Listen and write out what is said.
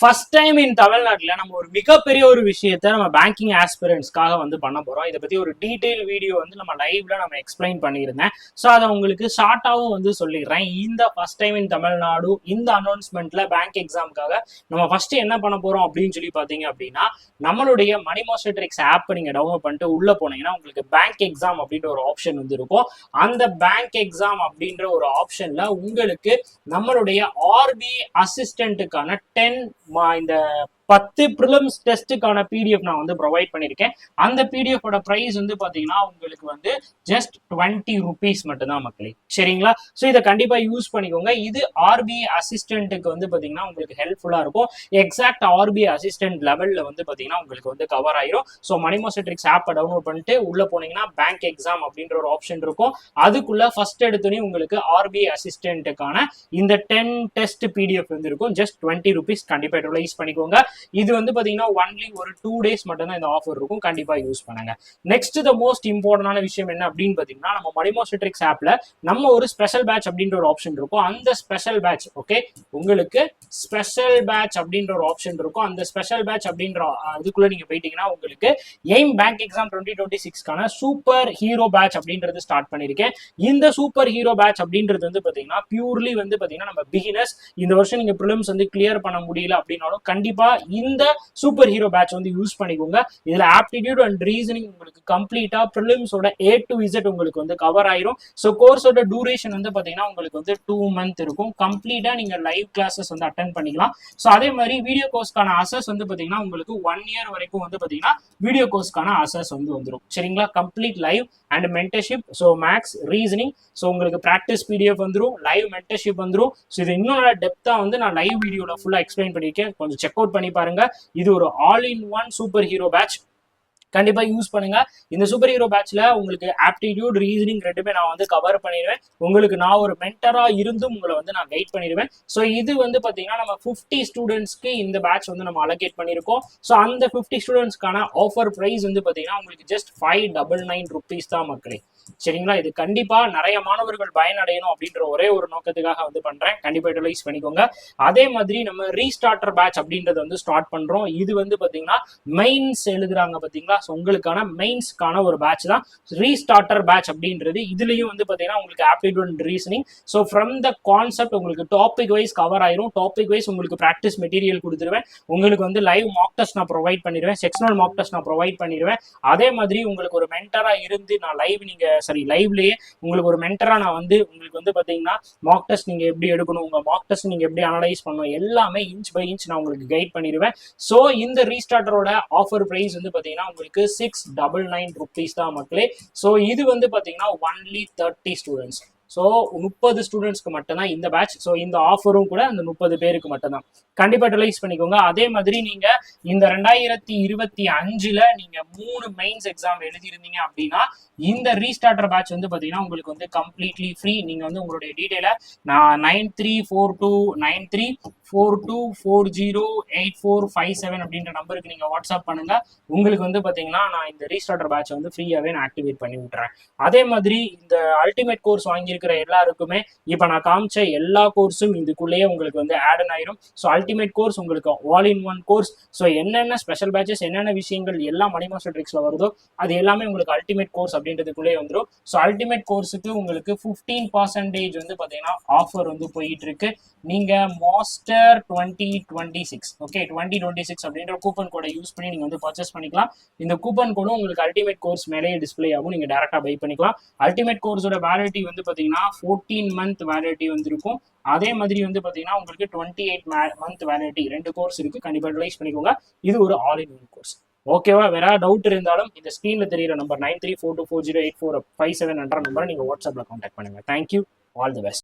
First time in தமிழ்நாட்டில் நம்ம ஒரு மிகப்பெரிய ஒரு விஷயத்த நம்ம பேங்கிங் ஆஸ்பிரன்ஸ்க்காக வந்து பண்ண போகிறோம். இதை பற்றி ஒரு டீட்டெயில் வீடியோ வந்து நம்ம லைவ்ல நம்ம எக்ஸ்பிளைன் பண்ணியிருந்தேன். ஸோ அதை உங்களுக்கு ஷார்ட்டாகவும் வந்து சொல்லிடுறேன். இந்த ஃபர்ஸ்ட் டைம் இன் தமிழ்நாடு இந்த அனௌன்ஸ்மெண்ட்ல பேங்க் எக்ஸாமுக்காக நம்ம ஃபர்ஸ்ட் என்ன பண்ண போகிறோம் அப்படின்னு சொல்லி பார்த்தீங்க அப்படின்னா, நம்மளுடைய மணி மாஸ்டர் ட்ரிக்ஸ் ஆப் நீங்கள் டவுன்லோட் பண்ணிட்டு உள்ளே போனீங்கன்னா உங்களுக்கு பேங்க் எக்ஸாம் அப்படின்ற ஒரு ஆப்ஷன் வந்து இருக்கும். அந்த பேங்க் எக்ஸாம் அப்படின்ற ஒரு ஆப்ஷன்ல உங்களுக்கு நம்மளுடைய ஆர்பிஐ அசிஸ்டன்ட்டுக்கான 10 இந்த 10 ப்ரிலிம்ஸ் டெஸ்ட்டுக்கான பிடிஎஃப் நான் வந்து ப்ரொவைட் பண்ணியிருக்கேன். அந்த பிடிஎஃபோட ப்ரைஸ் வந்து பார்த்தீங்கன்னா உங்களுக்கு வந்து ஜஸ்ட் 20 rupees மட்டும்தான் மக்களே, சரிங்களா? ஸோ இதை கண்டிப்பாக யூஸ் பண்ணிக்கோங்க. இது ஆர்பிஐ அசிஸ்டன்ட்டுக்கு வந்து பார்த்தீங்கன்னா உங்களுக்கு ஹெல்ப்ஃபுல்லாக இருக்கும். எக்ஸாக்ட் ஆர்பிஐ அசிஸ்டன்ட் லெவலில் வந்து பார்த்தீங்கன்னா உங்களுக்கு வந்து கவர் ஆயிரும். ஸோ மணி மாஸ்டர் ட்ரிக்ஸ் ஆப்பை டவுன்லோட் பண்ணிட்டு உள்ளே போனீங்கன்னா பேங்க் எக்ஸாம் அப்படின்ற ஒரு ஆப்ஷன் இருக்கும். அதுக்குள்ள ஃபர்ஸ்ட் எடுத்தோடனே உங்களுக்கு ஆர்பிஐ அசிஸ்டன்ட்டுக்கான இந்த 10 டெஸ்ட் பிடிஎஃப் வந்து இருக்கும். Just 20 rupees. கண்டிப்பாக யூட்டிலைஸ் பண்ணிக்கோங்க. இது வந்து பாத்தீங்கன்னா ஒன்லி ஒரு 2 days மட்டும் தான் இந்த ஆஃபர் இருக்கும். கண்டிப்பா யூஸ் பண்ணுங்க. நெக்ஸ்ட் த மோஸ்ட் இம்பார்ட்டன்டான விஷயம் என்ன அப்படின்னு பாத்தீங்கன்னா, நம்ம மணி மாஸ்டர் ட்ரிக்ஸ் ஆப்ல நம்ம ஒரு ஸ்பெஷல் பேட்ச் அப்படின்ற ஒரு ஆப்ஷன் இருக்கும். அந்த ஸ்பெஷல் பேட்ச் உங்களுக்கு ஸ்பெஷல் பேட்ச் அப்படின்ற ஒரு ஆப்ஷன் இருக்கும். அந்த ஸ்பெஷல் பேட்ச் அப்படின்ற இதுக்குள்ள நீங்க போயிட்டீங்கன்னா உங்களுக்கு எய்ம் பேங்க் எக்ஸாம் 2026க்கான சூப்பர் ஹீரோ பேட்ச் அப்படின்றது ஸ்டார்ட் பண்ணிருக்கேன். இந்த சூப்பர் ஹீரோ பேட்ச் அப்படின்றது வந்து பாத்தீங்கன்னா பியூர்லி வந்து பாத்தீங்கன்னா நம்ம பிகினர்ஸ் இந்த வருஷம் நீங்க ப்ரிலிம்ஸ் வந்து கிளியர் பண்ண முடியல அப்படின்னாலும் கண்டிப்பா இந்த சூப்பர் ஹீரோ பேட்ச் வந்து யூஸ் பண்ணிக்கோங்க. இதுல ஆப்டிடியூட் அண்ட் ரீசனிங் உங்களுக்கு கம்ப்ளீட்டா ப்ரிலிம்ஸோட A to Z உங்களுக்கு வந்து கவர் ஆயிரும். ஸோ கோர்ஸோட டூரேஷன் வந்து பாத்தீங்கன்னா உங்களுக்கு வந்து 2 months இருக்கும். கம்ப்ளீட்டா நீங்க லைவ் கிளாஸஸ் வந்து அட்டென்ட் பண்ணிக்கலாம். ஸோ அதே மாதிரி வீடியோ கோர்ஸ்க்கான அசஸ் வந்து பாத்தீங்கன்னா உங்களுக்கு 1 year வரைக்கும் வந்து பாத்தீங்கன்னா வீடியோ கோர்ஸ்க்கான அசஸ் வந்து வந்துடும், சரிங்களா? Complete live and mentorship. So maths, reasoning, so உங்களுக்கு ப்ராக்டிஸ் பிடிஎஃப் வந்துடும், லைவ் மென்டர்ஷிப் வந்துடும். ஸோ இது இன்னும் டெப்தா வந்து நான் லைவ் வீடியோல ஃபுல்லா எக்ஸ்பிளைன் பண்ணியிருக்கேன். கொஞ்சம் செக் அவுட் பண்ணி பாருங்க. இது ஒரு all in one super hero batch. கண்டிப்பா யூஸ் பண்ணுங்க. இந்த சூப்பர் ஹீரோ பேட்ச்ல உங்களுக்கு ஆப்டிடியூட், ரீசனிங் ரெண்டுமே நான் வந்து கவர் பண்ணிடுவேன். உங்களுக்கு நான் ஒரு மென்டரா இருந்தும் உங்களை வந்து நான் கைட் பண்ணிடுவேன். ஸோ இது வந்து பாத்தீங்கன்னா நம்ம 50 ஸ்டூடெண்ட்ஸ்க்கு இந்த பேட்ச் வந்து நம்ம அலோகேட் பண்ணியிருக்கோம். ஸோ அந்த 50 ஸ்டூடெண்ட்ஸ்க்கான ஆஃபர் பிரைஸ் வந்து பாத்தீங்கன்னா உங்களுக்கு ஜஸ்ட் 599 rupees தான் மக்களே, சரிங்களா? இது கண்டிப்பா நிறைய மாணவர்கள் பயனடையணும் அப்படின்ற ஒரே ஒரு நோக்கத்துக்காக வந்து பண்றேன். கண்டிப்பா யூட்டிலைஸ் பண்ணிக்கோங்க. அதே மாதிரி நம்ம ரீஸ்டார்டர் பேட்ச் அப்படின்றது வந்து ஸ்டார்ட் பண்றோம். இது வந்து பாத்தீங்கன்னா மெயின்ஸ் எழுதுறாங்க பாத்தீங்களா? உங்களுக்கான மெயின்ஸ்க்கான ஒரு பேட்ச் தான் ரீஸ்டார்டர் பேட்ச் அப்படின்றது. இதுலயும் வந்து பாத்தீங்கன்னா உங்களுக்கு aptitude and reasoning. So from the concept உங்களுக்கு டாபிக் வைஸ் கவர் ஆயிரும். டாபிக் வைஸ் உங்களுக்கு ப்ராக்டிஸ் மெட்டீரியல் கொடுத்துருவேன். உங்களுக்கு வந்து லைவ் மாக் டெஸ்ட் நான் ப்ரொவைட் பண்ணிடுவேன். செக்ஷனல் மாக் டெஸ்ட் நான் ப்ரொவைட் பண்ணிடுவேன். அதே மாதிரி உங்களுக்கு ஒரு மென்டரா இருந்து நான் லைவ்லயே உங்களுக்கு ஒரு மென்டரா நான் வந்து உங்களுக்கு வந்து பாத்தீங்கன்னா மாக் டெஸ்ட் நீங்க எப்படி எடுக்கணும், உங்க மாக் டெஸ்ட் நீங்க எப்படி அனலைஸ் பண்ணணும், எல்லாமே இன்ச் பை இன்ச் நான் உங்களுக்கு கைட் பண்ணிடுவேன். ஸோ இந்த ரீஸ்டார்டரோட ஆஃபர் பிரைஸ் வந்து பாத்தீங்கன்னா உங்களுக்கு 699 rupees தான் மக்களே. ஸோ இது வந்து பாத்தீங்கன்னா ஒன்லி 30 ஸ்டூடெண்ட்ஸ். ஸோ 30 ஸ்டூடெண்ட்ஸ்க்கு மட்டும்தான் இந்த பேட்ச். ஸோ இந்த ஆஃபரும் கூட அந்த 30 பேருக்கு மட்டும்தான். கண்டிப்பா யூட்டிலைஸ் பண்ணிக்கோங்க. அதே மாதிரி நீங்க இந்த 2025ல நீங்க 3 மெயின்ஸ் எக்ஸாம் எழுதியிருந்தீங்க அப்படின்னா இந்த ரீஸ்டார்டர் பேட்ச் வந்து பாத்தீங்கன்னா உங்களுக்கு வந்து கம்ப்ளீட்லி ஃப்ரீ. நீங்க வந்து உங்களுடைய டீடைல நான் 934293408457 அப்படின்ற நம்பருக்கு நீங்க வாட்ஸ்அப் பண்ணுங்க. உங்களுக்கு வந்து பாத்தீங்கன்னா நான் இந்த ரீஸ்டார்டர் பேட்ச் வந்து ஃப்ரீயாவே நான் ஆக்டிவேட் பண்ணி விட்டுறேன். அதே மாதிரி இந்த அல்டிமேட் கோர்ஸ் வாங்கியிருக்கிற எல்லாருக்குமே இப்ப நான் காமிச்ச எல்லா கோர்ஸும் இதுக்குள்ளேயே உங்களுக்கு வந்து ஆட் ஆயிரும். ஸோ அல்டிமேட் கோர்ஸ் உங்களுக்கு all in one course. So என்னென்ன ஸ்பெஷல் பேட்சஸ், என்னென்ன விஷயங்கள் எல்லாம் மணி மாஸ்டர் ட்ரிக்ஸ்ல வருதோ அது எல்லாமே உங்களுக்கு அல்டிமேட் கோர்ஸ் அப்படின்றதுக்குள்ளே வந்துடும். ஸோ அல்டிமேட் கோர்ஸுக்கு உங்களுக்கு 15% வந்து பாத்தீங்கன்னா ஆஃபர் வந்து போயிட்டு இருக்கு. நீங்க மாஸ்டர் 2026 2026 அப்படின்ற கூப்பன் கோடை யூஸ் பண்ணி நீங்க வந்து பர்ச்சேஸ் பண்ணிக்கலாம். இந்த கூப்பன் கோடும் உங்களுக்கு அல்டிமேட் கோர்ஸ் மேலேயே டிஸ்பிளே ஆகும். நீங்க டேரக்டா பை பண்ணிக்கலாம். அல்டிமேட் கோர்ஸோட வேலிடிட்டி வந்து பாத்தீங்கன்னா 14 month வேலிடிட்டி வந்து இருக்கும். அதே மாதிரி வந்து பாத்தீங்கன்னா உங்களுக்கு 28 month வேலிடிட்டி 2 கோர்ஸ் இருக்கு. கண்டிப்பா யூட்டிலைஸ் பண்ணிக்கோங்க. இது ஒரு ஆல் இன் ஒன் கோர்ஸ். ஓகேவா? வேற டவுட் இருந்தாலும் இந்த ஸ்கிரீன்ல தெரியுற நம்பர் 9342408457 நம்பரை நீங்க வாட்ஸ்அப்ல கான்டாக்ட் பண்ணுங்க. தேங்க்யூ. All the best.